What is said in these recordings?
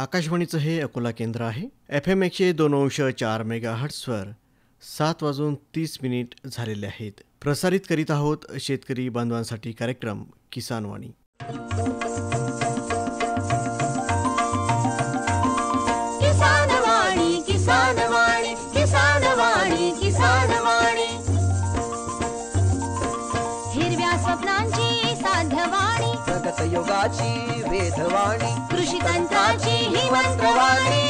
आकाशवाणीचं हे अकोला केंद्र आहे. FM 102.4 मेगाहर्ट्झवर 7:30 झालेले आहेत. प्रसारित करीत आहोत शेतकरी बांधवांसाठी कार्यक्रम किसानवाणी. किसानवाणी किसानवाणी किसानवाणी किसानवाणी हिरव्या स्वप्नांची साध्यवाणी प्रगत युगाची वेधवाणी कृषी तंत्राची ही मंत्रवाणी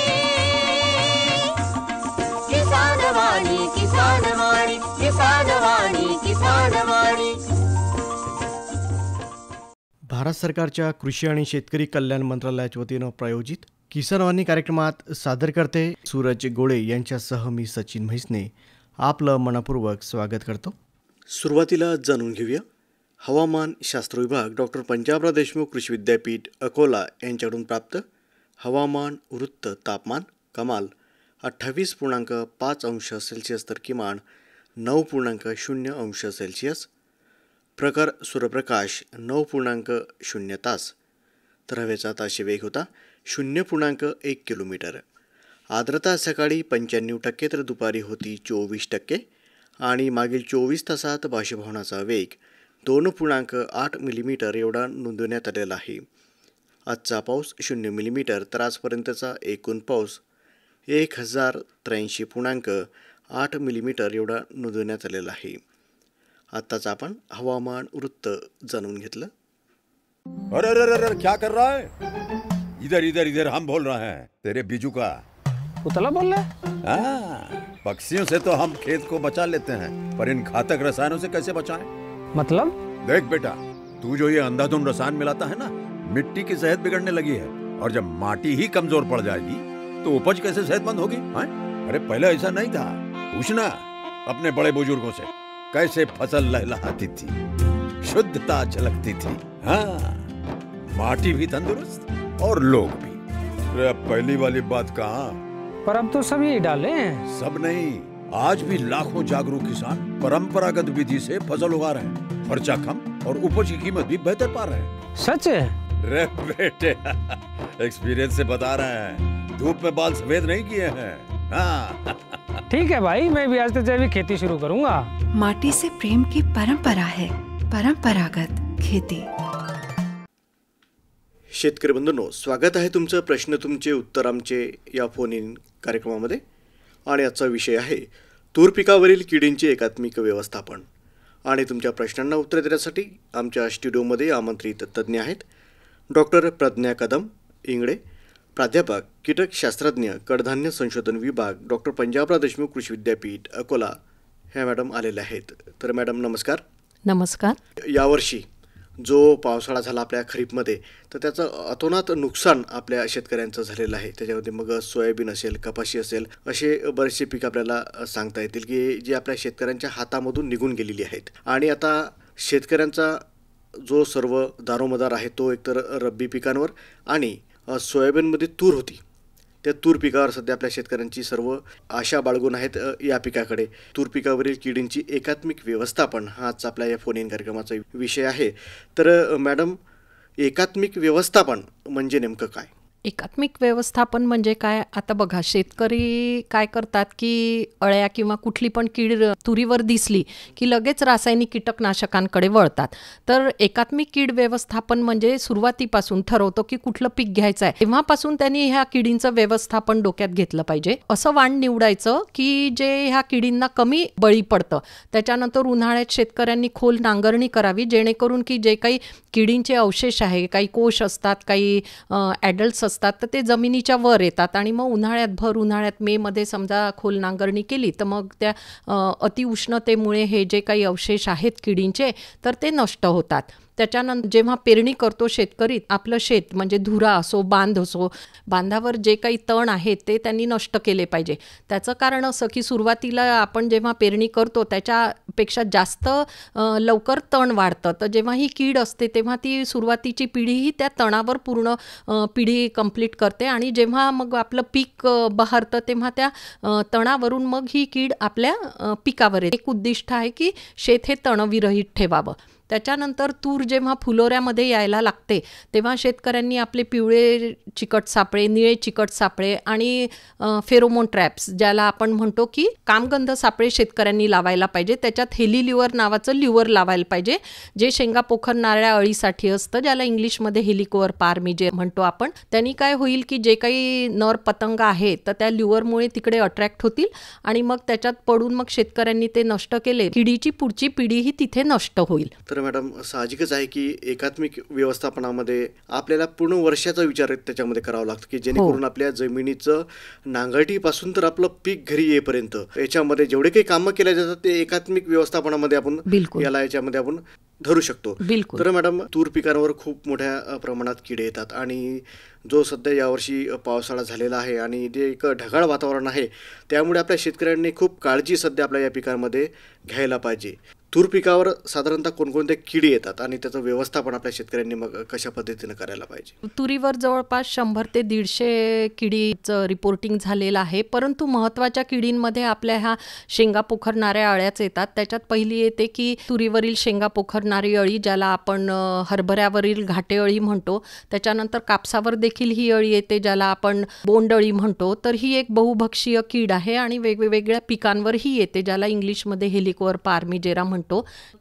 किसानवाणी किसानवाणी किसानवाणी किसानवाणी. भारत सरकारच्या कृषी आणि शेतकरी कल्याण मंत्रालयाच्या वतीनं प्रायोजित किसानवाणी कार्यक्रमात सादर करते सूरज गोळे यांच्यासह मी सचिन म्हैसने आपलं मनपूर्वक स्वागत करतो. सुरुवातीला जाणून घेऊया हवामान शास्त्र विभाग डॉक्टर पंजाबराव देशमुख कृषी विद्यापीठ अकोला यांच्याकडून प्राप्त हवामान वृत्त. तापमान कमाल 28.5 अंश सेल्सिअस तर किमान 9.0 अंश सेल्सिअस. प्रखर सूर्यप्रकाश 9.0 तास तर हवेचा ताशी वेग होता 0.1 किलोमीटर. आर्द्रता सकाळी 95% तर दुपारी होती 24% आणि मागील 24 तासात बाष्पीभवनाचा वेग 2.8 मिलीमीटर एवढा नोंदवण्यात आलेला आहे. आजचा पाऊस 0 मिलीमीटर तर आजपर्यंतचा एकूण पाऊस 1083.8 मिलीमीटर एवढा नोंदवण्यात आलेला आहे. आताच आपण हवामान वृत्त जाणून घेतलं. अरे अरे अरे क्या कर रहा है? इधर इधर इधर हम बोल रहे हैं तेरे बीजू का. उतला बोल रहा है? पक्षियों से तो हम खेत को बचा लेते हैं पर इन घातक रसायनों से कैसे बचाएं? मतलब? देख बेटा, तू जो ये अंधाधुंध रसायन मिलाता है ना, मिट्टी की सेहत बिगड़ने लगी है और जब माटी ही कमजोर पड़ जाएगी तो उपज कैसे सेहतमंद होगी? अरे पहले ऐसा नहीं था. पूछना अपने बड़े बुजुर्गों से कैसे फसल लहलहाती थी, शुद्धता झलकती थी. हाँ, माटी भी तंदुरुस्त और लोग भी. अरे पहली वाली बात कहाँ, पर अब तो सब यही डाले हैं. सब नहीं, आज भी लाखों जागरूक किसान परंपरागत विधि से फसल उगा रहे हैं. खर्चा कम और उपज की कीमत भी बेहतर पा रहे हैं. सच है? रे बेटे एक्सपीरियंस से बता रहे हैं, धूप में बाल सफेद नहीं किए हैं. हाँ. ठीक है भाई, मैं भी आज से जैविक खेती शुरू करूंगा. माटी से प्रेम की परंपरा है, परंपरागत खेती. शेतकरी बंधूंनो, स्वागत आहे तुमचं प्रश्न तुमचे उत्तर आमचे या फोन इन कार्यक्रमामध्ये. आणि आजचा विषय आहे तूर पिकावरील किडींचे एकात्मिक व्यवस्थापन. आणि तुमच्या प्रश्नांना उत्तर देण्यासाठी आमच्या स्टुडिओमध्ये आमंत्रित तज्ज्ञ आहेत डॉक्टर प्रज्ञा कदम इंगळे, प्राध्यापक कीटकशास्त्रज्ञ कडधान्य संशोधन विभाग डॉक्टर पंजाबराव देशमुख कृषी विद्यापीठ अकोला ह्या मॅडम आलेल्या आहेत. तर मॅडम नमस्कार. नमस्कार. यावर्षी जो पावसाळा झाला आपल्या खरीपमध्ये तर त्याचं अतोनात नुकसान आपल्या शेतकऱ्यांचं झालेलं आहे. त्याच्यामध्ये मग सोयाबीन असेल, कपाशी असेल, असे बरेचसे पीक आपल्याला सांगता येतील की जे आपल्या शेतकऱ्यांच्या हातामधून निघून गेलेली आहेत. आणि आता शेतकऱ्यांचा जो सर्व दारोमदार आहे तो एकतर रब्बी पिकांवर आणि सोयाबीनमध्ये तूर होती, त्या तूर पिकावर सध्या आपल्या शेतकऱ्यांची सर्व आशा बाळगून आहेत या पिकाकडे. तूर पिकावरील किडींची एकात्मिक व्यवस्थापन हाच आपल्या या फोन इन कार्यक्रमाचा विषय आहे. तर मॅडम, एकात्मिक व्यवस्थापन म्हणजे नेमकं काय? एकात्मिक व्यवस्थापन म्हणजे काय? आता बघा, शेतकरी काय करतात की अळ्या किंवा कुठली पण कीड तुरीवर दिसली की लगेच रासायनिक कीटकनाशकांकडे वळतात. तर एकात्मिक कीड व्यवस्थापन म्हणजे सुरुवातीपासून ठरवतो की कुठलं पीक घ्यायचं आहे तेव्हापासून त्यांनी ह्या किडींचं व्यवस्थापन डोक्यात घेतलं पाहिजे. असं वाण निवडायचं की जे ह्या किडींना कमी बळी पडतं. त्याच्यानंतर उन्हाळ्यात शेतकऱ्यांनी खोल नांगरणी करावी जेणेकरून की जे काही किडींचे अवशेष आहे, काही कोश असतात, काही ॲडल्ट्स असतात, तर ते जमिनीच्या वर येतात आणि मग भर उन्हाळ्यात मेमध्ये समजा खोल नांगरणी केली तर मग त्या अतिउष्णतेमुळे हे जे काही अवशेष आहेत किडींचे तर ते नष्ट होतात. त्याच्यानंतर जेव्हा पेरणी करतो शेतकरी, आपलं शेत म्हणजे धुरा असो, बांध असो, बांधावर जे काही तण आहेत ते त्यांनी नष्ट केले पाहिजे. त्याचं कारण असं की सुरुवातीला आपण जेव्हा पेरणी करतो त्याच्यापेक्षा जास्त लवकर तण वाढतं. तर जेव्हा ही कीड असते तेव्हा ती सुरुवातीची पिढीही त्या तणावर पूर्ण पिढी कंप्लीट करते आणि जेव्हा मग आपलं पीक बहरतं तेव्हा त्या तणावरून मग ही कीड आपल्या पिकावर येते. एक उद्दिष्ट आहे की शेत हे तणविरहित ठेवावं. त्याच्यानंतर तूर जेव्हा फुलोऱ्यामध्ये यायला लागते तेव्हा शेतकऱ्यांनी आपले पिवळे चिकट सापळे, निळे चिकट सापळे आणि फेरोमोन ट्रॅप्स ज्याला आपण म्हणतो की कामगंध सापळे शेतकऱ्यांनी लावायला पाहिजे. त्याच्यात हेलिल्युअर नावाचं ल्युअर लावायला पाहिजे, जे शेंगा पोखरणाऱ्या अळीसाठी असतं, ज्याला इंग्लिशमध्ये हेलिकोअर पार्मी जे म्हणतो आपण. त्यांनी काय होईल की जे काही नर पतंग आहे तर त्या ल्युअरमुळे तिकडे अट्रॅक्ट होतील आणि मग त्याच्यात पडून मग शेतकऱ्यांनी ते नष्ट केले, किडीची पुढची पिढीही तिथे नष्ट होईल. तर मॅडम, साहजिकच आहे की एकात्मिक व्यवस्थापनामध्ये आपल्याला पूर्ण वर्षाचा विचार त्याच्यामध्ये करावा लागतो की जेणेकरून आपल्या जमिनीचं नांगरटीपासून तर आपलं पीक घरी येईपर्यंत याच्यामध्ये जेवढे काही कामं केले जातात ते एकात्मिक व्यवस्थापनामध्ये आपण याच्यामध्ये आपण धरू शकतो. तर मॅडम, तूर पिकांवर खूप मोठ्या प्रमाणात किडे येतात आणि जो सध्या यावर्षी पावसाळा झालेला आहे आणि जे एक ढगाळ वातावरण आहे त्यामुळे आपल्या शेतकऱ्यांनी खूप काळजी सध्या आपल्या या पिकांमध्ये घ्यायला पाहिजे. तूर पिकावर साधारणतः कोणकोणते किडे येतात आणि त्याचं व्यवस्थापन आपल्या शेतकऱ्यांनी मग कशा पद्धतीने करायला पाहिजे? तुरीवर जवळपास 100 ते 150 किडीचं रिपोर्टिंग झालेलं आहे, परंतु महत्त्वाच्या किडींमध्ये आपल्या ह्या शेंगा पोखरणाऱ्या अळ्याच येतात. त्याच्यात पहिली येते की तुरीवरील शेंगा पोखरणारी अळी, ज्याला आपण हरभऱ्यावरील घाटे अळी म्हणतो. त्याच्यानंतर कापसावर देखील ही अळी येते, ज्याला आपण बोंड अळी म्हणतो. तर ही एक बहुभक्षीय कीड आहे आणि वेगवेगळ्या पिकांवर ही येते, ज्याला इंग्लिशमध्ये हेलिकोअर पार्मिजेरा म्हणतो.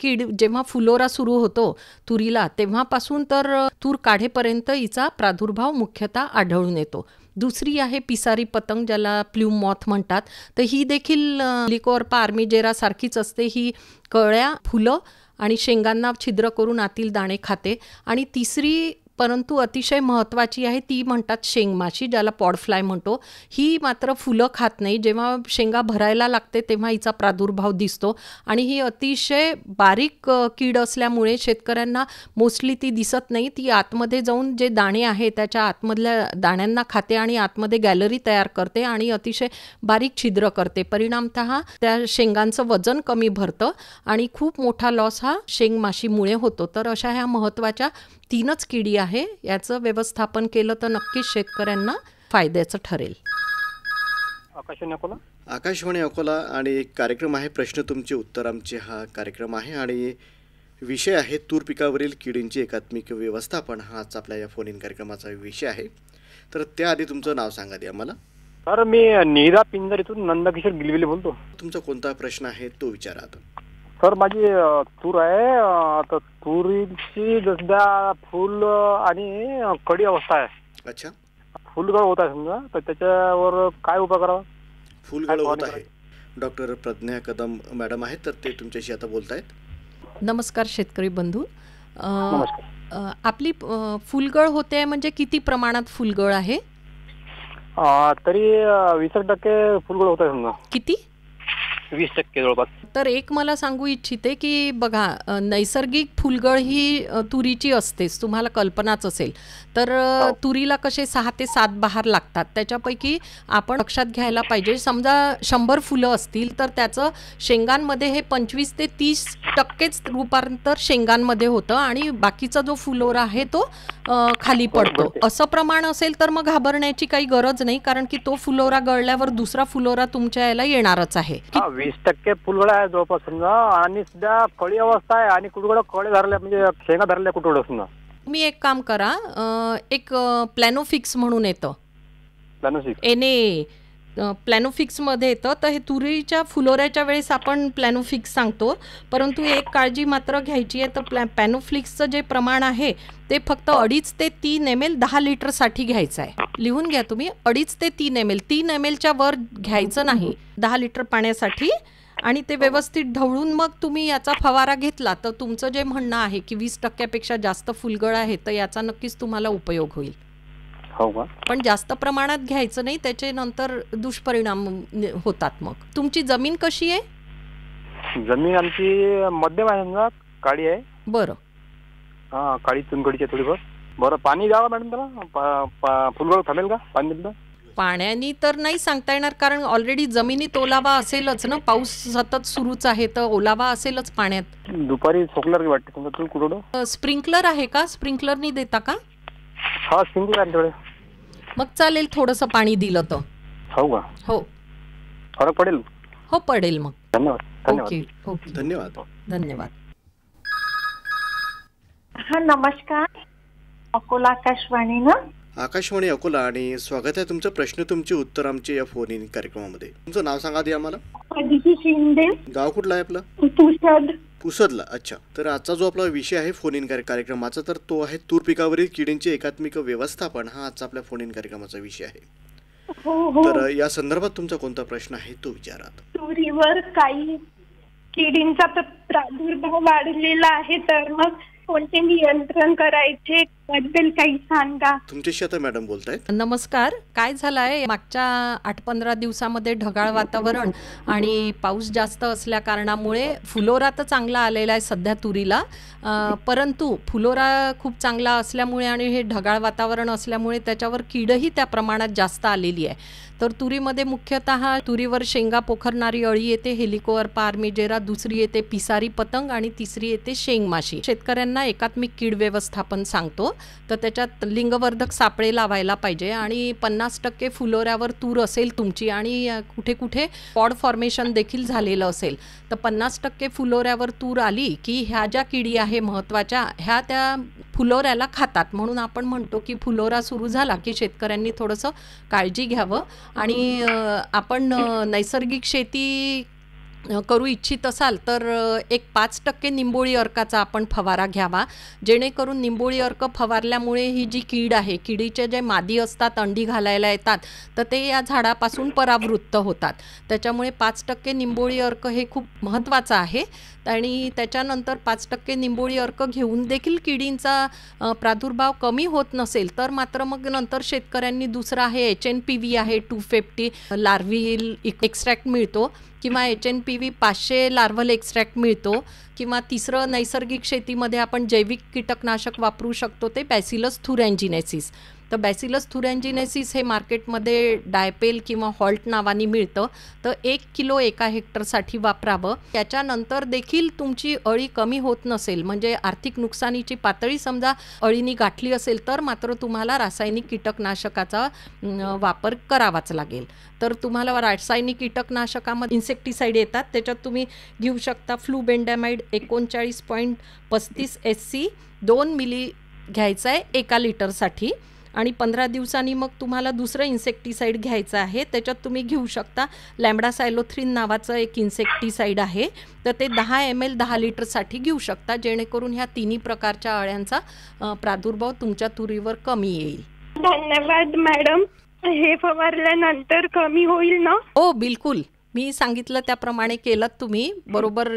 कीड जेव्हा फुलोरा सुरू होतो तुरीला तेव्हापासून तर तूर काढेपर्यंत हिचा प्रादुर्भाव मुख्यतः आढळून येतो. दुसरी आहे पिसारी पतंग, ज्याला प्ल्यूम मॉथ म्हणतात. तर ही देखील हेलिकोअर पार्मिजेरा सारखीच असते. ही कळ्या, फुलं आणि शेंगांना छिद्र करून आतील दाणे खाते. आणि तिसरी परंतु अतिशय महत्त्वाची आहे ती म्हणतात शेंगमाशी, ज्याला पॉडफ्लाय म्हणतो. ही मात्र फुलं खात नाही. जेव्हा शेंगा भरायला लागते तेव्हा हिचा प्रादुर्भाव दिसतो आणि ही अतिशय बारीक कीड असल्यामुळे शेतकऱ्यांना मोस्टली ती दिसत नाही. ती आतमध्ये जाऊन जे दाणे आहे त्याच्या आतमधल्या दाण्यांना खाते आणि आतमध्ये गॅलरी तयार करते आणि अतिशय बारीक छिद्र करते. परिणामतः त्या शेंगांचं वजन कमी भरतं आणि खूप मोठा लॉस हा शेंगमाशीमुळे होतो. तर अशा ह्या महत्त्वाच्या 3च किडी आहे. याचं व्यवस्थापन केलं तर नक्कीच शेतकऱ्यांना फायद्याचं ठरेल. आकाशवाणी अकोला आणि एक कार्यक्रम आहे प्रश्न तुमचे उत्तर आमचे, हा कार्यक्रम आहे आणि विषय आहे तूर पिकावरील किडींचे एकात्मिक व्यवस्थापन. हाच आपल्या या फोन इन कार्यक्रमाचा विषय आहे. तर त्याआधी तुमचं नाव सांगा द्या मला. सर, मी नीरा पिंजर इथून नंदकिशोर गिलविले बोलतो. तुमचा कोणता प्रश्न आहे तो विचारा आता. सर, माझी तूर आहे. आता तुरीची सध्या फुल आणि कडी अवस्था आहे. अच्छा. फुलगळ होत आहे समजा, तर त्याच्यावर काय उपाय करावा? फुलगळ होत आहे. डॉक्टर प्रज्ञा कदम मॅडम आहेत, तर ते तुमच्याशी आता बोलतायत. नमस्कार शेतकरी बंधू. नमस्कार. आपली फुलगळ होते म्हणजे किती प्रमाणात फुलगळ आहे? तरी 20% फुलगळ होत आहे समजा. किती? 20% जवळपास. तर एक मला सांगू इच्छिते की बघा, नैसर्गिक फुलगळ ही तुरीची असतेच, तुम्हाला कल्पनाच असेल. तर तुरीला कसे 6 ते 7 बहार लागतात, त्याच्यापैकी आपण लक्षात घ्यायला पाहिजे. समजा 100 फुलं असतील तर त्याचं शेंगांमध्ये हे 25 ते 30% रूपांतर शेंगांमध्ये होतं आणि बाकीचा जो फुलोरा आहे तो खाली पडतो. असं प्रमाण असेल तर मग घाबरण्याची काही गरज नाही, कारण की तो फुलोरा गळल्यावर दुसरा फुलोरा तुमच्या याला येणारच आहे. 20% फुलगळ आहे जवळपास समजा, आणि सध्या कळी अवस्था आहे आणि कुठं कळे धरल्या म्हणजे शेंगा धरल्या कुठं समजा. मी एक काम करा, एक प्लॅनोफिक्स म्हणून येतं, प्लॅनोफिक्समध्ये येतं. तर हे तुरीच्या फुलोऱ्याच्या वेळेस आपण प्लॅनोफिक्स सांगतो, परंतु एक काळजी मात्र घ्यायची आहे. तर प्लॅनोफ्लिक्सचं जे प्रमाण आहे ते फक्त 2.5 ते 3 ml 10 लिटरसाठी घ्यायचं आहे. लिहून घ्या तुम्ही, 2.5 ते 3 ml. 3 mlच्या वर घ्यायचं नाही 10 लिटर पाण्यासाठी. आणि ते व्यवस्थित ढवळून मग तुम्ही याचा फवारा घेतला तर तुमचं जे म्हणणं आहे की 20%पेक्षा जास्त फुलगळ आहे तर याचा नक्कीच तुम्हाला उपयोग होईल. हो का? पण जास्त प्रमाणात घ्यायचं नाही, त्याचे नंतर दुष्परिणाम होतात. मग तुमची जमीन कशी आहे? जमीन आमची मध्यम आहे समजा, काळी आहे. बरं. हा, काळी चुनखडीची आहे थोडीफार. बरं, पाणी द्यावं मॅडम त्याला? फुलगळ थांबेल का पाणी दिलं? पाण्याने तर नाही सांगता येणार, कारण ऑलरेडी जमिनीत ओलावा असेलच ना, पाऊस सतत सुरूच आहे तर ओलावा असेलच पाण्यात. दुपारी सोकलर वाटते समजा. तू कुठं स्प्रिंकलर आहे का? स्प्रिंकलरनी देता का? हा, स्प्रिंकलर आहे थोडे. मग चालेल थोडंसं पाणी दिलं तर. हो का? हो. फरक पडेल? हो, पडेल. मग धन्यवाद. ओके. धन्यवाद. धन्यवाद. हा नमस्कार, अकोला आकाशवाणी ना. आकाशवाणी अकोला आणि स्वागत आहे तुमचं. प्रश्न तुमचे उत्तर आमचे या फोन इन कार्यक्रमामध्ये. तुमचं नाव सांगा आधी आम्हाला. अदिती शिंदे, गाव कुठलं आहे आपलं? पुसद. पुसदला. अच्छा. तर आजचा जो आपला विषय आहे फोन इन कार्यक्रमाचा, तर तो आहे तूर पिकावरील किडींचे एकात्मिक व्यवस्थापन. हा आजचा आपल्या फोन इन कार्यक्रमाचा विषय आहे. हो. तर या संदर्भात तुमचा कोणता प्रश्न आहे तो विचारा. तुरीवर काही किडींचा प्रादुर्भाव वाढलेला आहे, तर मग कोणते नियंत्रण करायचे बद्दल काही सांगा. तुमच्याशी आता मॅडम बोलतायत. नमस्कार. काय झालंय, मागच्या 8-15 दिवसामध्ये ढगाळ वातावरण आणि पाऊस जास्त असल्या कारणामुळे फुलोरा तर चांगला आलेला आहे सध्या तुरीला, परंतु फुलोरा खूप चांगला असल्यामुळे आणि हे ढगाळ वातावरण असल्यामुळे त्याच्यावर कीडही त्या प्रमाणात जास्त आलेली आहे. तर तुरीमध्ये मुख्यतः तुरीवर शेंगा पोखरणारी अळी येते, हेलिकोअर्पा आर्मिजेरा, दुसरी येते पिसारी पतंग आणि तिसरी येते शेंगमाशी. शेतकऱ्यांना एकात्मिक कीड व्यवस्थापन सांगतो, तर त्याच्यात लिंगवर्धक सापळे लावायला पाहिजे आणि 50% फुलोऱ्यावर तूर असेल तुमची आणि कुठे कुठे पॉड फॉर्मेशन देखील झालेलं असेल, तर 50% फुलोऱ्यावर तूर आली की ह्या ज्या किडी आहे महत्त्वाच्या, ह्या त्या फुलोऱ्याला खातात. म्हणून आपण म्हणतो की फुलोरा सुरू झाला की शेतकऱ्यांनी थोडंसं काळजी घ्यावं आणि आपण नैसर्गिक शेती करू इच्छित असाल तर एक 5% निंबोळी अर्काचा आपण फवारा घ्यावा, जेणेकरून निंबोळी अर्क फवारल्यामुळे ही जी कीड आहे, किडीचे जे मादी असतात अंडी घालायला येतात, तर ते या झाडापासून परावृत्त होतात. त्याच्यामुळे 5% निंबोळी अर्क हे खूप महत्त्वाचं आहे आणि त्याच्यानंतर 5% निंबोळी अर्क घेऊन देखील किडींचा प्रादुर्भाव कमी होत नसेल तर मात्र मग नंतर शेतकऱ्यांनी दुसरा आहे HNPV आहे 250 लार्व्हिल एक्स्ट्रॅक्ट मिळतो किंवा HNPV 500 लार्व्हल एक्स्ट्रॅक्ट मिळतो किंवा तिसरं नैसर्गिक शेतीमध्ये आपण जैविक कीटकनाशक वापरू शकतो ते बॅसिलस थुरॅन्जिनेसिस. तर बॅसिलस थुरॅन्जिनेसिस हे मार्केटमध्ये डायपेल किंवा हॉल्ट नावाने मिळतं, तर 1 किलो एका हेक्टरसाठी वापरावं. त्याच्यानंतर देखील तुमची अळी कमी होत नसेल, म्हणजे आर्थिक नुकसानीची पातळी समजा अळीनी गाठली असेल, तर मात्र तुम्हाला रासायनिक कीटकनाशकाचा वापर करावाच लागेल. तर तुम्हाला रासायनिक कीटकनाशकामध्ये इन्सेक्टिसाईड येतात, त्याच्यात तुम्ही घेऊ शकता फ्लूबेंडामाइड 39.35 SC 2 मिली घ्यायचं आहे 1 लिटरसाठी आणि 15 दिवसांनी मग तुम्हाला दुसरं इन्सेक्टिसाईड घ्यायचं आहे. त्याच्यात तुम्ही घेऊ शकता लॅम्बडासायलोथ्रिन नावाचं एक इन्सेक्टिसाईड आहे, तर ते 10 ml 10 लिटरसाठी घेऊ शकता, जेणेकरून ह्या तिन्ही प्रकारच्या अळ्यांचा प्रादुर्भाव तुमच्या तुरीवर कमी येईल. धन्यवाद मॅडम. हे फवारल्यानंतर कमी होईल ना? हो बिलकुल. मी सांगितलं त्याप्रमाणे केलं तुम्ही बरोबर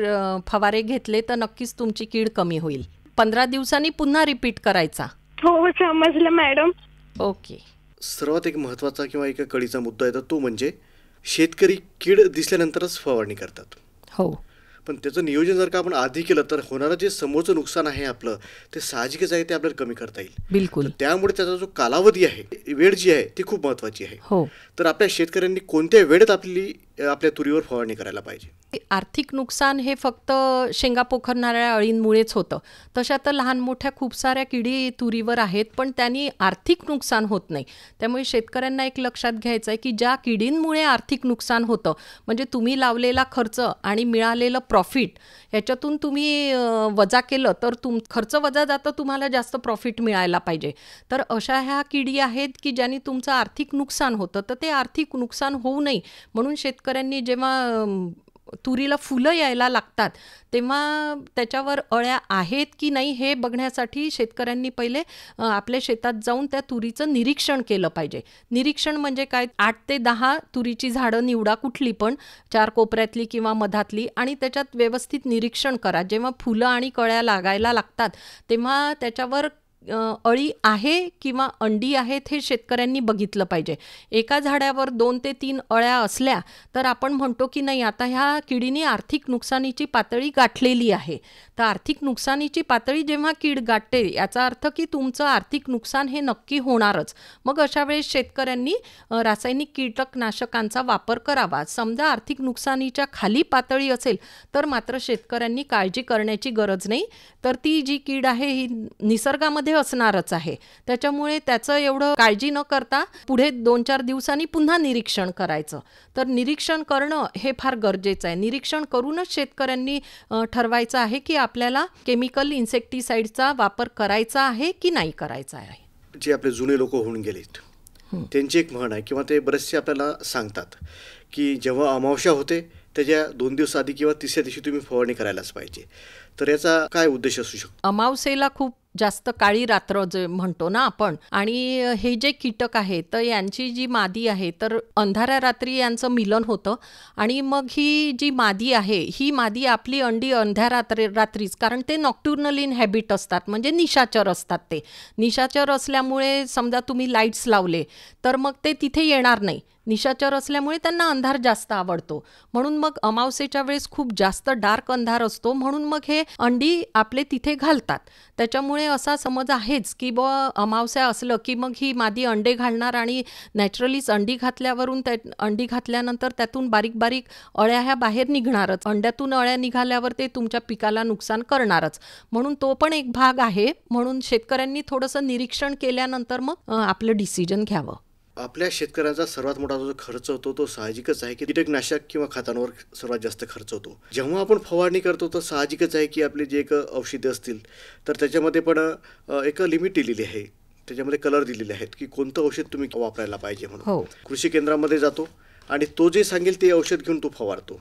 फवारे घेतले तर नक्कीच तुमची कीड कमी होईल. 15 दिवसांनी पुन्हा रिपीट करायचा. हो समजलं मॅडम. ओके. सर्वात एक महत्त्वाचा किंवा एका कळीचा मुद्दा आहे, तर तो म्हणजे शेतकरी कीड दिसल्यानंतरच फवारणी करतात. हो. पण त्याचं नियोजन जर का आपण आधी केलं तर होणारं जे समोरचं नुकसान आहे आपलं, ते साहजिकच आहे, ते आपल्याला कमी करता येईल. बिलकुल. त्यामुळे त्याचा जो कालावधी आहे, वेळ जी आहे ती खूप महत्त्वाची आहे. हो. तर आपल्या शेतकऱ्यांनी कोणत्या वेळेत आपल्या तुरीवर फवारणी करायला पाहिजे? आर्थिक नुकसान हे फक्त शेंगा पोखरणाऱ्या अळींमुळेच होतं. तशा तर लहान मोठ्या खूप साऱ्या किडी तुरीवर आहेत, पण त्यांनी आर्थिक नुकसान होत नाही. त्यामुळे शेतकऱ्यांना एक लक्षात घ्यायचं आहे की ज्या किडींमुळे आर्थिक नुकसान होतं, म्हणजे तुम्ही लावलेला खर्च आणि मिळालेलं प्रॉफिट ह्याच्यातून तुम्ही वजा केलं तर खर्च वजा जातं, तुम्हाला जास्त प्रॉफिट मिळायला पाहिजे. तर अशा ह्या किडी आहेत की ज्यांनी तुमचं आर्थिक नुकसान होतं, तर ते आर्थिक नुकसान होऊ नये म्हणून शेतकऱ्यांनी जेव्हा तुरीला फुलं यायला लागतात तेव्हा त्याच्यावर अळ्या आहेत की नाही हे बघण्यासाठी शेतकऱ्यांनी पहिले आपल्या शेतात जाऊन त्या तुरीचं निरीक्षण केलं पाहिजे. निरीक्षण म्हणजे काय, 8 ते 10 तुरीची झाडं निवडा, कुठली पण 4 कोपऱ्यातली किंवा मधातली, आणि त्याच्यात व्यवस्थित निरीक्षण करा. जेव्हा फुलं आणि कळ्या लागायला लागतात तेव्हा त्याच्यावर अळी आहे किंवा अंडी आहेत हे शेतकऱ्यांनी बघितलं पाहिजे. एका झाडावर 2 ते 3 अळ्या असल्या तर आपण म्हणतो की नाही आता ह्या किडीने आर्थिक नुकसानीची पातळी गाठलेली आहे. तर आर्थिक नुकसानीची पातळी जेव्हा कीड गाठते याचा अर्थ की तुमचं आर्थिक नुकसान हे नक्की होणारच. मग अशा वेळेस शेतकऱ्यांनी रासायनिक कीटकनाशकांचा वापर करावा. समजा आर्थिक नुकसानीच्या खाली पातळी असेल तर मात्र शेतकऱ्यांनी काळजी करण्याची गरज नाही. तर ती जी कीड आहे ही निसर्गामध्ये अंड्यामध्ये असणारच आहे. त्याच्यामुळे त्याचं एवढं काळजी न करता पुढे 2-4 दिवसांनी पुन्हा निरीक्षण करायचं. तर निरीक्षण करणं हे फार गरजेचं आहे. निरीक्षण करूनच शेतकऱ्यांनी ठरवायचं आहे की आपल्याला केमिकल इन्सेक्टिसाइडचा वापर करायचा आहे की नाही करायचा आहे. जे आपले जुने लोक होऊन गेलेत त्यांची एक म्हण आहे किंवा ते बरेचसे आपल्याला सांगतात की जेव्हा अमावस्या होते त्याच्या 2 दिवस आधी किंवा 3ऱ्या दिवशी तुम्ही फवारणी करायलाच पाहिजे. तर याचा काय उद्देश असू शकतो? अमावस्येला खूप जास्त काळी रात्र जे म्हणतो ना आपण, आणि हे जे कीटक आहे तर यांची जी मादी आहे तर अंधाऱ्या रात्री यांचं मिलन होतं आणि मग ही जी मादी आहे ही मादी आपली अंडी अंधाऱ्या रात्रीच, कारण ते नॉक्टर्नल इन हॅबिट असतात, म्हणजे निशाचर असतात. ते निशाचर असल्यामुळे समजा तुम्ही लाईट्स लावले तर मग ते तिथे येणार नाही. निशाचर असल्यामुळे त्यांना अंधार जास्त आवडतो, म्हणून मग अमावस्येच्या वेळेस खूप जास्त डार्क अंधार असतो, म्हणून मग हे अंडी आपले तिथे घालतात. त्याच्यामुळे असा समज आहेच की अमावस्या असलं की मग ही मादी अंडे घालणार आणि नॅचरलीच अंडी घातल्यावरून अंडी घातल्यानंतर त्यातून बारीक बारीक अळ्या ह्या बाहेर निघणारच. अंड्यातून अळ्या निघाल्यावर ते तुमच्या पिकाला नुकसान करणारच, म्हणून तो पण एक भाग आहे. म्हणून शेतकऱ्यांनी थोडंसं निरीक्षण केल्यानंतर मग आपलं डिसिजन घ्यावं. आपल्या शेतकऱ्यांचा सर्वात मोठा जो खर्च होतो तो साहजिकच आहे की कीटकनाशक किंवा खतांवर सर्वात जास्त खर्च होतो. जेव्हा आपण फवारणी करतो तर साहजिकच आहे की आपले जे एक औषधे असतील तर त्याच्यामध्ये पण एक लिमिट दिलेली आहे, त्याच्यामध्ये कलर दिलेले आहेत की कोणतं औषध तुम्ही वापरायला पाहिजे म्हणून. कृषी केंद्रामध्ये जातो आणि तो जे सांगेल ते औषध घेऊन तो फवारतो.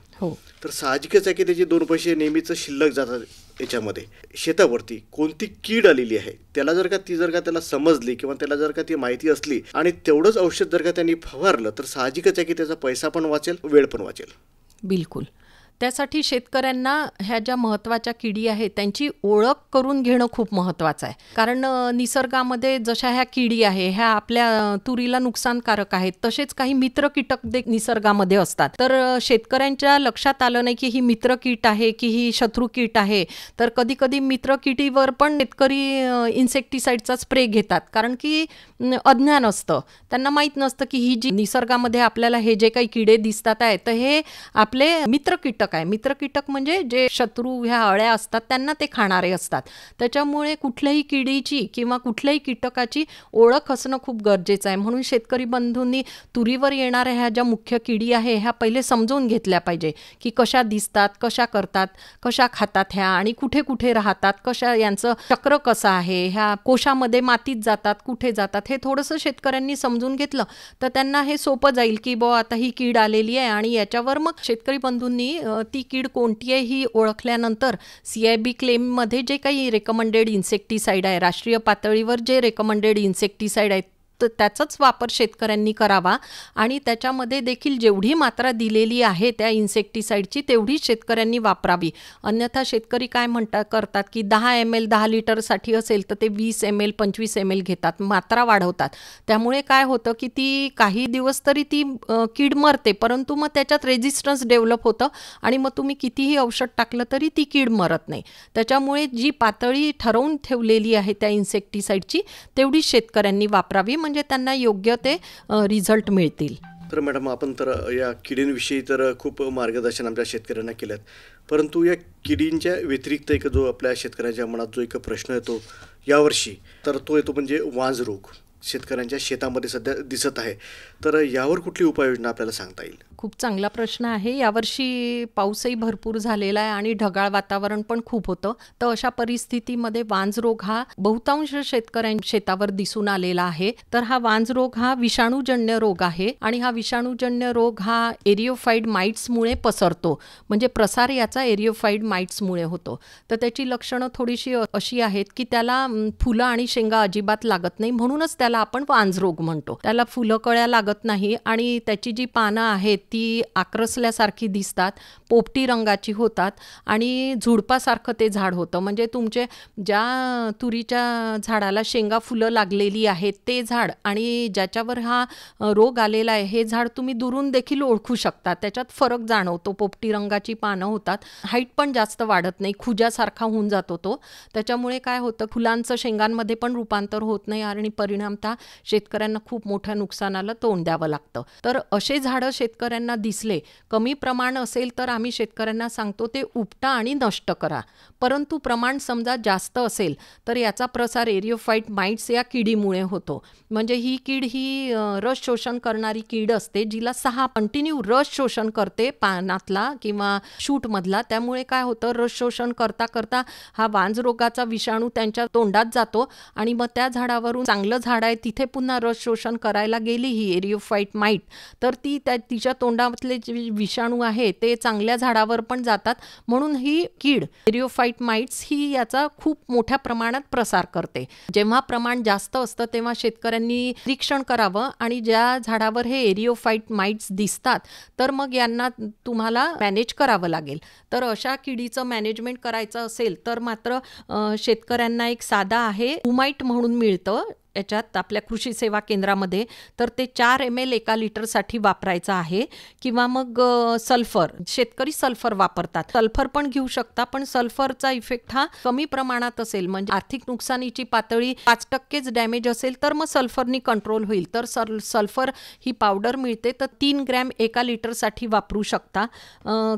तर साहजिकच आहे की त्याचे 2 पैसे नेहमीच शिल्लक जातात. याच्यामध्ये शेतावरती कोणती कीड आलेली आहे त्याला जर का त्याला समजली किंवा त्याला जर का ती माहिती असली आणि तेवढंच औषध जर का त्यांनी फवारलं तर साहजिकच आहे की त्याचा पैसा पण वाचेल, वेळ पण वाचेल. बिलकुल. त्यासाठी शेतकऱ्यांना ह्या ज्या महत्त्वाच्या किडी आहेत त्यांची ओळख करून घेणं खूप महत्त्वाचं आहे. कारण निसर्गामध्ये जशा ह्या किडी आहे ह्या आपल्या तुरीला नुकसानकारक आहेत, तसेच काही मित्र कीटक निसर्गामध्ये असतात. तर शेतकऱ्यांच्या लक्षात आलं नाही की ही मित्र कीट आहे की ही शत्रू कीट आहे. तर कधी कधी मित्र किटीवर पण शेतकरी इन्सेक्टिसाइडचा स्प्रे घेतात, कारण की अज्ञान असतं, त्यांना माहीत नसतं की ही जी निसर्गामध्ये आपल्याला हे जे काही किडे दिसतात आहेत तर हे आपले मित्र कीटक आहे. मित्र कीटक म्हणजे जे शत्रू ह्या अळ्या असतात त्यांना ते खाणारे असतात. त्याच्यामुळे कुठल्याही किडीची किंवा कुठल्याही कीटकाची ओळख असणं खूप गरजेचं आहे. म्हणून शेतकरी बंधूंनी तुरीवर येणाऱ्या ह्या ज्या मुख्य किडी आहे ह्या पहिले समजून घेतल्या पाहिजे की कशा दिसतात, कशा करतात, कशा खातात ह्या आणि कुठे कुठे राहतात, कशा यांचं चक्र कसं आहे, ह्या कोशामध्ये मातीत जातात, कुठे जातात, हे थोडंसं शेतकऱ्यांनी समजून घेतलं तर त्यांना हे सोपं जाईल की आता ही कीड आलेली आहे आणि याच्यावर मग शेतकरी बंधूंनी ती कीड कोणती आहे ही ओळखल्यानंतर CIB क्लेममध्ये जे काही रेकमेंडेड इन्सेक्टिसाइड आहे, राष्ट्रीय पातळीवर जे रेकमेंडेड इन्सेक्टिसाइड आहेत तर त्याचाच वापर शेतकऱ्यांनी करावा आणि त्याच्यामध्ये देखील जेवढी मात्रा दिलेली आहे त्या इन्सेक्टिसाइडची तेवढीच शेतकऱ्यांनी वापरावी. अन्यथा शेतकरी काय करतात की 10 ml 10 लिटरसाठी असेल तर ते 20 ml 25 ml घेतात, मात्रा वाढवतात. त्यामुळे काय होतं की ती काही दिवस तरी ती कीड मरते, परंतु मग त्याच्यात रेजिस्टन्स डेव्हलप होतं आणि मग तुम्ही कितीही औषध टाकलं तरी ती कीड मरत नाही. त्याच्यामुळे जी पातळी ठरवून ठेवलेली आहे त्या इन्सेक्टिसाइडची तेवढीच शेतकऱ्यांनी वापरावी, म्हणजे त्यांना योग्य ते रिझल्ट मिळतील. तर मॅडम आपण तर या किडींविषयी तर खूप मार्गदर्शन आमच्या शेतकऱ्यांना केलं, परंतु या किडींच्या व्यतिरिक्त एक जो आपल्या शेतकऱ्यांच्या मनात जो एक प्रश्न येतो यावर्षी तर तो येतो म्हणजे वांज रोग. शेतकऱ्यांच्या शेतामध्ये सध्या दिसत आहे, तर यावर कुठली उपाययोजना आपल्याला सांगता येईल? खूप चांगला प्रश्न आहे. यावर्षी पाऊसही भरपूर झालेला आहे आणि ढगाळ वातावरण पण खूप होतं. तर अशा परिस्थितीमध्ये वांज रोग हा बहुतांश शेतकऱ्यांच्या शेतावर दिसून आलेला आहे. तर हा वांज रोग हा विषाणूजन्य रोग आहे आणि हा विषाणूजन्य रोग हा एरिओफाईड माइट्समुळे पसरतो, म्हणजे प्रसार याचा एरिओफाईड माइट्समुळे होतो. तर त्याची लक्षणं थोडीशी अशी आहेत की त्याला फुलं आणि शेंगा अजिबात लागत नाही, म्हणूनच त्याला आपण वांज रोग म्हणतो. त्याला फुलं कळ्या लागत नाही आणि त्याची जी पानं आहेत ती आक्रसल्यासारखी दिसतात, पोपटी रंगाची होतात आणि झुडपासारखं ते झाड होतं. म्हणजे तुमचे ज्या तुरीच्या झाडाला शेंगा फुलं लागलेली आहेत ते झाड आणि ज्याच्यावर हा रोग आलेला आहे हे झाड तुम्ही दुरून देखील ओळखू शकता. त्याच्यात फरक जाणवतो. पोपटी रंगाची पानं होतात, हाईट पण जास्त वाढत नाही, खुजासारखा होऊन जातो तो. त्याच्यामुळे काय होतं, फुलांचं शेंगांमध्ये पण रूपांतर होत नाही आणि परिणाम साधारणतः शेतकऱ्यांना खूप मोठ्या नुकसानाला तोंड द्यावं लागतं. तर असे झाडं शेतकऱ्यांना दिसले, कमी प्रमाण असेल तर आम्ही शेतकऱ्यांना सांगतो ते उपटा आणि नष्ट करा. परंतु प्रमाण समजा जास्त असेल तर याचा प्रसार एरिओफाईट माइट्स या किडीमुळे होतो. म्हणजे ही कीड ही रस शोषण करणारी कीड असते, जिला 6 कंटिन्यू रस शोषण करते पानातला किंवा शूटमधला. त्यामुळे काय होतं, रस शोषण करता करता हा वांज रोगाचा विषाणू त्यांच्या तोंडात जातो आणि मग त्या झाडावरून चांगलं झाड आहे तिथे पुन्हा रस शोषण करायला गेली ही एरिओफाईट माइट तर ती तिच्या तोंडातले जे विषाणू आहे ते चांगल्या झाडावर पण जातात. म्हणून ही कीड एरिओफाईट माइट्स ही याचा खूप मोठ्या प्रमाणात प्रसार करते. जेव्हा प्रमाण जास्त असतं तेव्हा शेतकऱ्यांनी निरीक्षण करावं आणि ज्या झाडावर हे एरिओफाईट माइट्स दिसतात तर मग यांना तुम्हाला मॅनेज करावं लागेल. तर अशा किडीचं मॅनेजमेंट करायचं असेल तर मात्र शेतकऱ्यांना एक साधा आहे, हुमाईट म्हणून मिळतं याच्यात आपल्या कृषी सेवा केंद्रामध्ये. तर ते 4 ml एका लिटरसाठी वापरायचं आहे. किंवा मग सल्फर, शेतकरी सल्फर वापरतात, सल्फर पण घेऊ शकता. पण सल्फरचा इफेक्ट हा कमी प्रमाणात असेल, म्हणजे आर्थिक नुकसानीची पातळी 5%च डॅमेज असेल तर मग सल्फरनी कंट्रोल होईल. तर सल्फर ही पावडर मिळते, तर 3 ग्रॅम एका लिटरसाठी वापरू शकता.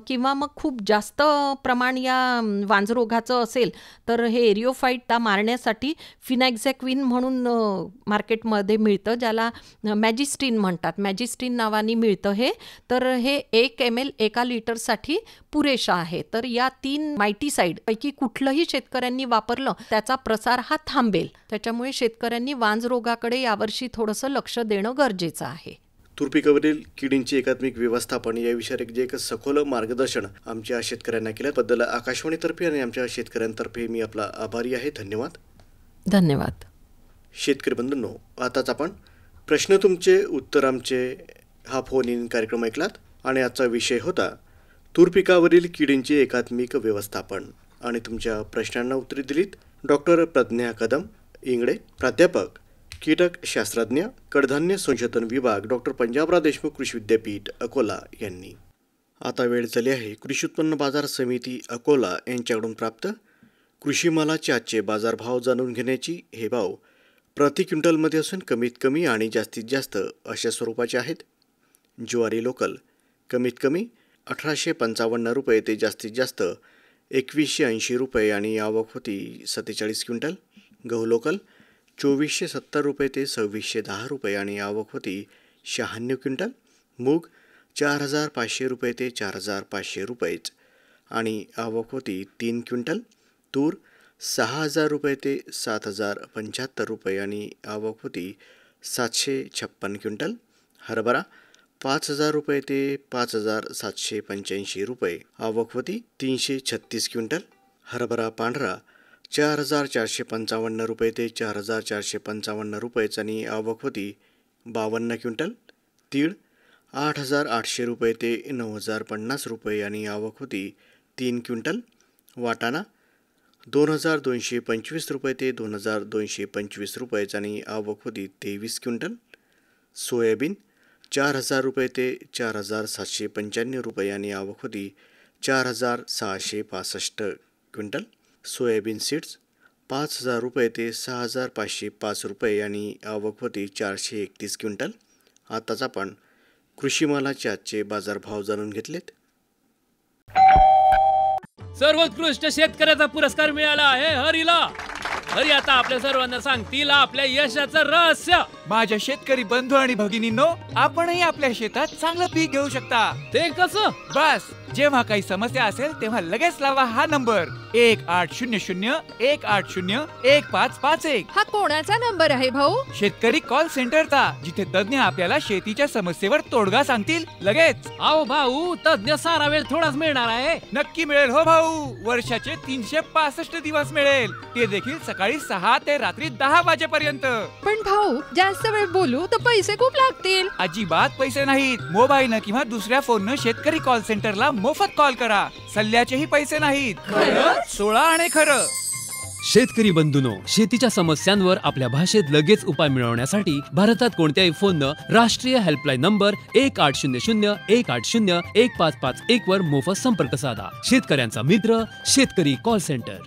किंवा मग खूप जास्त प्रमाण या वांजरोगाचं असेल तर हे एरिओफाईट मारण्यासाठी फिनॅक्झॅक्विन म्हणून मार्केटमध्ये मिळतं, ज्याला मॅजिस्ट्रीन म्हणतात, मॅजिस्ट्रीन नावाने मिळतं हे. तर हे 1 ml एका लिटरसाठी पुरेशा आहे. तर या 3 मायटीसाईड पैकी कुठलंही शेतकऱ्यांनी वापरलं त्याचा प्रसार हा थांबेल. त्याच्यामुळे शेतकऱ्यांनी वांज रोगाकडे यावर्षी थोडंसं लक्ष देणं गरजेचं आहे. तूर पिकावरील किडींचे एकात्मिक व्यवस्थापन या विषयावर जे एक सखोल मार्गदर्शन आमच्या शेतकऱ्यांना केल्याबद्दल आकाशवाणीतर्फे आणि आमच्या शेतकऱ्यांतर्फे मी आपला आभारी आहे. धन्यवाद. धन्यवाद. शेतकरी बंधूंनो, आताच आपण प्रश्न तुमचे उत्तर आमचे हा फोन इन कार्यक्रम ऐकलात आणि आजचा विषय होता तूर पिकावरील किडींचे एकात्मिक व्यवस्थापन. आणि तुमच्या प्रश्नांना उत्तरे दिलीत डॉक्टर प्रज्ञा कदम इंगळे, प्राध्यापक कीटक शास्त्रज्ञ, कडधान्य संशोधन विभाग, डॉक्टर पंजाबराव देशमुख कृषी विद्यापीठ अकोला यांनी. आता वेळ झाली आहे कृषी उत्पन्न बाजार समिती अकोला यांच्याकडून प्राप्त कृषी मालाचे आजचे बाजारभाव जाणून घेण्याची. हे भाव प्रति क्विंटलमध्ये असून कमीत कमी आणि जास्तीत जास्त अशा स्वरूपाचे आहेत. ज्वारी लोकल कमीत कमी 1855 रुपये ते जास्तीत जास्त 2180 रुपये आणि आवक होती 47 क्विंटल. गहू लोकल 2470 रुपये ते 2610 रुपये आणि आवक होती 96 क्विंटल. मूग 4500 रुपये ते 4500 रुपयेच आणि आवक होती 3 क्विंटल. तूर 6000 रुपये ते 7075 रुपये आणि आवक होती 756 क्विंटल. हरभरा 5000 रुपये ते 5785 रुपये, आवक होती 336 क्विंटल. हरभरा पांढरा 4455 रुपये ते 4455 रुपयेच आणि आवक होती 52 क्विंटल. तीळ 8800 रुपये ते 9050 रुपये आणि आवक होती 3 क्विंटल. वाटाणा 2225 रुपये ते 2225 रुपयेच आणि आवक होती 23 क्विंटल. सोयाबीन 4000 रुपये ते 4795 रुपये आणि आवक होती 4665 क्विंटल. सोयाबीन सीड्स 5000 रुपये ते 6505 रुपये आणि आवक होती 431 क्विंटल. आताच आपण कृषी मालाचे आजचे बाजारभाव जाणून घेतलेत. सर्वोत्कृष्ट शेतकऱ्याचा पुरस्कार मिळाला आहे हरीला. हरी आता आपल्या सर्वांना सांगतील आपल्या यशाचं रहस्य. माझ्या शेतकरी बंधू आणि भगिनींनो, आपणही आपल्या शेतात चांगलं पीक घेऊ शकता. ते कसं? बस जेव्हा काही समस्या असेल तेव्हा लगेच लावा हा नंबर 1800-180-1551. हा कोणाचा नंबर आहे भाऊ? शेतकरी कॉल सेंटरचा, जिथे तज्ञ आपल्याला शेतीच्या समस्येवर तोडगा सांगतील लगेच. आओ भाऊ, तज्ञ सारा वेळ थोडाच मिळणार आहे. नक्की मिळेल हो भाऊ, वर्षाचे 365 दिवस मिळेल, ते देखील सकाळी 6 ते रात्री 10 वाजेपर्यंत. पण भाऊ, जास्त वेळ बोलू तर पैसे खूप लागतील. अजिबात पैसे नाहीत. मोबाईलनं किंवा दुसऱ्या फोननं शेतकरी कॉल सेंटरला मोफत कॉल करा. सल्ल्याचेही पैसे नाहीत. 16 आणि खरं. शेतकरी बंधूंनो, शेतीच्या समस्यांवर आपल्या भाषेत लगेच उपाय मिळवण्यासाठी भारतात कोणत्याही फोननं राष्ट्रीय हेल्पलाईन नंबर 1800-180-1551 वर मोफत संपर्क साधा. शेतकऱ्यांचा मित्र शेतकरी कॉल सेंटर.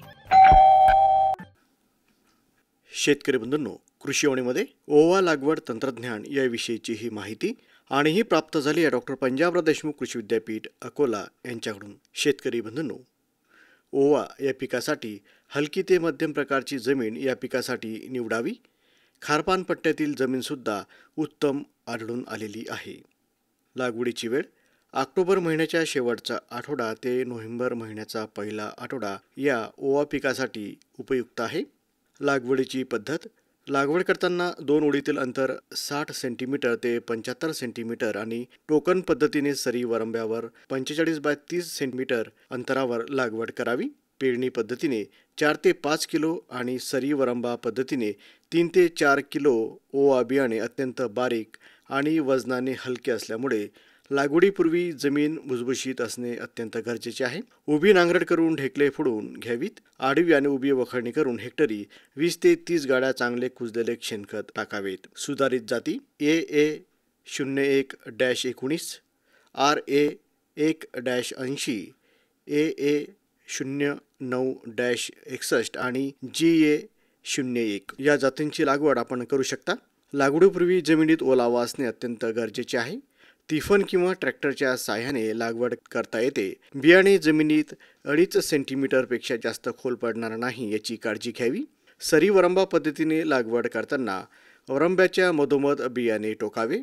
शेतकरी बंधूंनो, कृषीवाणीमध्ये ओवा लागवड तंत्रज्ञान याविषयीची ही माहिती आणि ही प्राप्त झाली आहे डॉक्टर पंजाबराव देशमुख कृषी विद्यापीठ अकोला यांच्याकडून. शेतकरी बंधूंनो, ओवा या पिकासाठी हलकी ते मध्यम प्रकारची जमीन या पिकासाठी निवडावी. खारपान पट्ट्यातील जमीनसुद्धा उत्तम आढळून आलेली आहे. लागवडीची वेळ ऑक्टोबर महिन्याच्या शेवटचा आठवडा ते नोव्हेंबर महिन्याचा पहिला आठवडा या ओवा पिकासाठी उपयुक्त आहे. लागवडीची पद्धत: लागवड करताना 2 ओळीतील अंतर 60 सेंटीमीटर ते 75 सेंटीमीटर आणि टोकन पद्धतीने सरी वरंब्यावर 45 बाय 30 सेंटीमीटर अंतरावर लागवड करावी. पेरणी पद्धतीने 4 ते 5 किलो आणि सरी वरंबा पद्धतीने 3 ते 4 किलो. ओवा बियाणे अत्यंत बारीक आणि वजनाने हलके असल्यामुळे लागवडीपूर्वी जमीन भुसभुशीत असणे अत्यंत गरजेचे आहे. उभी नांगरट करून ढेकले फोडून घ्यावीत. आडवी आणि उभी वखरणी करून हेक्टरी 20 ते 30 गाड्या चांगले कुजलेले शेणखत टाकावेत. सुधारित जाती: AA01-19, RA1-80, AA09-61 आणि GA01 या जातींची लागवड आपण करू शकता. लागवडीपूर्वी जमिनीत ओलावा असणे अत्यंत गरजेचे आहे. तिफन किंवा ट्रॅक्टरच्या साहाय्याने लागवड करता येते. बियाणे जमिनीत 2.5 सेंटीमीटरपेक्षा जास्त खोल पडणार नाही याची काळजी घ्यावी. सरी वरंबा पद्धतीने लागवड करताना वरंब्याच्या मधोमध बियाणे टोकावे.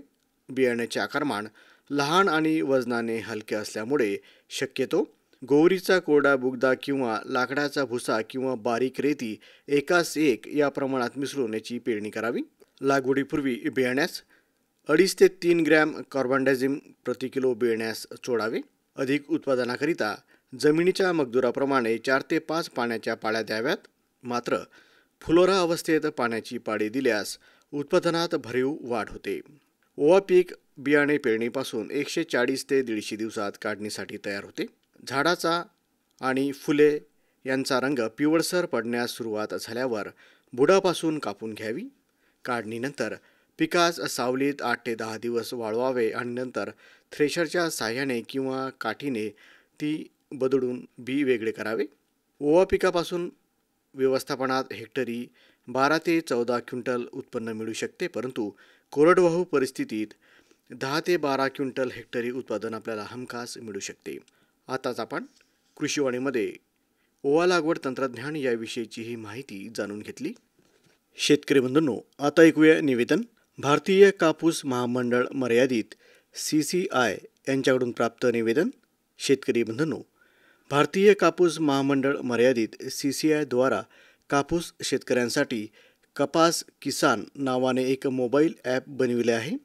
बियाण्याचे आकारमान लहान आणि वजनाने हलके असल्यामुळे शक्यतो गोवरीचा कोरडा बुगदा किंवा लाकडाचा भुसा किंवा बारीक रेती 1:1 या प्रमाणात मिसळून याची पेरणी करावी. लागवडीपूर्वी बियाण्यास 2.5 ते 3 ग्रॅम कार्बनडायझिम प्रति किलो बियाण्यास चोळावे. अधिक उत्पादनाकरिता जमिनीच्या मजदुराप्रमाणे 4 ते 5 पाण्याच्या पाळ्या द्याव्यात. मात्र फुलोरा अवस्थेत पाण्याची पाळी दिल्यास उत्पादनात भरीव वाढ होते. ओवा पीक बियाणे पेरणीपासून 140 ते 150 दिवसात काढणीसाठी तयार होते. झाडाचा आणि फुले यांचा रंग पिवळसर पडण्यास सुरुवात झाल्यावर बुडापासून कापून घ्यावी. काढणीनंतर पिकास सावलीत 8 ते 10 दिवस वाळवावे आणि नंतर थ्रेशरच्या साहाय्याने किंवा काठीने ती बदडून बी वेगळे करावे. ओवा पिकापासून व्यवस्थापनात हेक्टरी 12 ते 14 क्विंटल उत्पन्न मिळू शकते, परंतु कोरडवाहू परिस्थितीत 10 ते 12 क्विंटल हेक्टरी उत्पादन आपल्याला हमखास मिळू शकते. आताच आपण कृषीवाणीमध्ये ओवा लागवड तंत्रज्ञान याविषयीची ही माहिती जाणून घेतली. शेतकरी बंधूंनो, आता ऐकूया निवेदन. भारतीय कापूस महामंडळ मर्यादित CCI यांच्याकडून प्राप्त निवेदन. शेतकरी बंधूंनो, भारतीय कापूस महामंडळ मर्यादित CCI द्वारा कापूस शेतकऱ्यांसाठी कपास किसान नावाने एक मोबाईल ॲप बनविले आहे.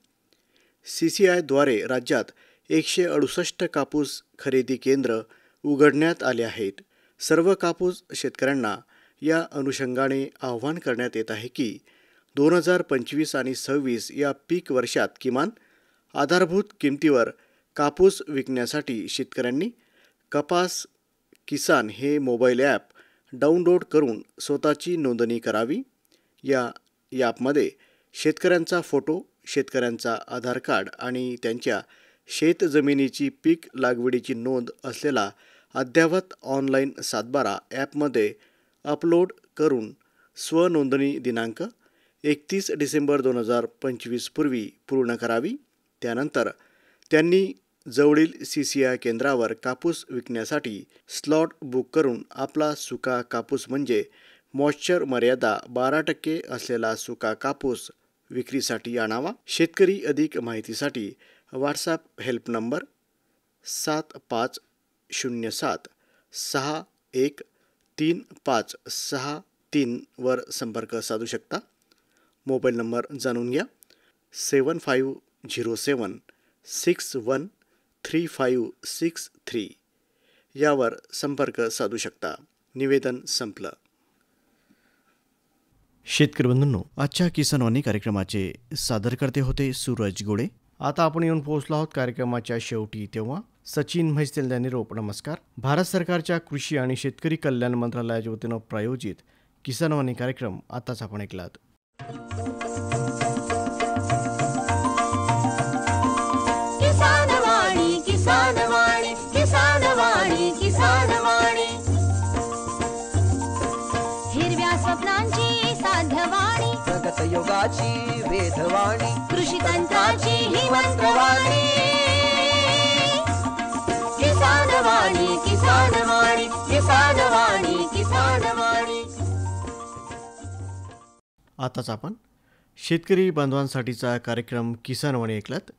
CCI द्वारे राज्यात 168 कापूस खरेदी केंद्र उघडण्यात आले आहेत. सर्व कापूस शेतकऱ्यांना या अनुषंगाने आवाहन करण्यात येत आहे की 2025 आणि 26 या पीक वर्षात किमान आधारभूत किमतीवर कापूस विकण्यासाठी शेतकऱ्यांनी कपास किसान हे मोबाईल ॲप डाउनलोड करून स्वतःची नोंदणी करावी. या ॲपमध्ये शेतकऱ्यांचा फोटो, शेतकऱ्यांचा आधार कार्ड आणि त्यांच्या शेतजमिनीची पीक लागवडीची नोंद असलेला अद्ययावत ऑनलाईन सातबारा ॲपमध्ये अपलोड करून स्वनोंदणी दिनांक 31 डिसेंबर 2025 पूर्वी पूर्ण करावी. त्यानंतर त्यांनी जवळील CCI केंद्रावर कापूस विकण्यासाठी स्लॉट बुक करून आपला सुका कापूस म्हणजे मॉइश्चर मर्यादा 12% असलेला सुका कापूस विक्रीसाठी आणावा. शेतकरी अधिक माहितीसाठी व्हॉट्सॲप हेल्प नंबर 7507-613563 वर संपर्क साधू शकता. मोबाईल नंबर जाणून घ्या. 7507-613563 यावर संपर्क साधू शकता. निवेदन संपलं. शेतकरी बंधूंनो, आजच्या किसानवाणी कार्यक्रमाचे सादरकर्ते होते सूरज गोळे. आता आपण येऊन पोहोचलो आहोत कार्यक्रमाच्या शेवटी. तेव्हा सचिन म्हैसेल यांनी निरोप. नमस्कार. भारत सरकारच्या कृषी आणि शेतकरी कल्याण मंत्रालयाच्या वतीनं प्रायोजित किसानवाणी कार्यक्रम आताच आपण ऐकलात. किसानवाणी किसानवाणी किसानवाणी किसानवाणी हिरव्या स्वप्नांची साध्यवाणी प्रगत योगाची वेधवाणी कृषी तंत्राची ही मंत्रवाणी किसान वाणी किसान वाणी किसान वाणी किसान वाणी. आताच आपण शेतकरी बांधवांसाठीचा कार्यक्रम किसान वाणी ऐकलात.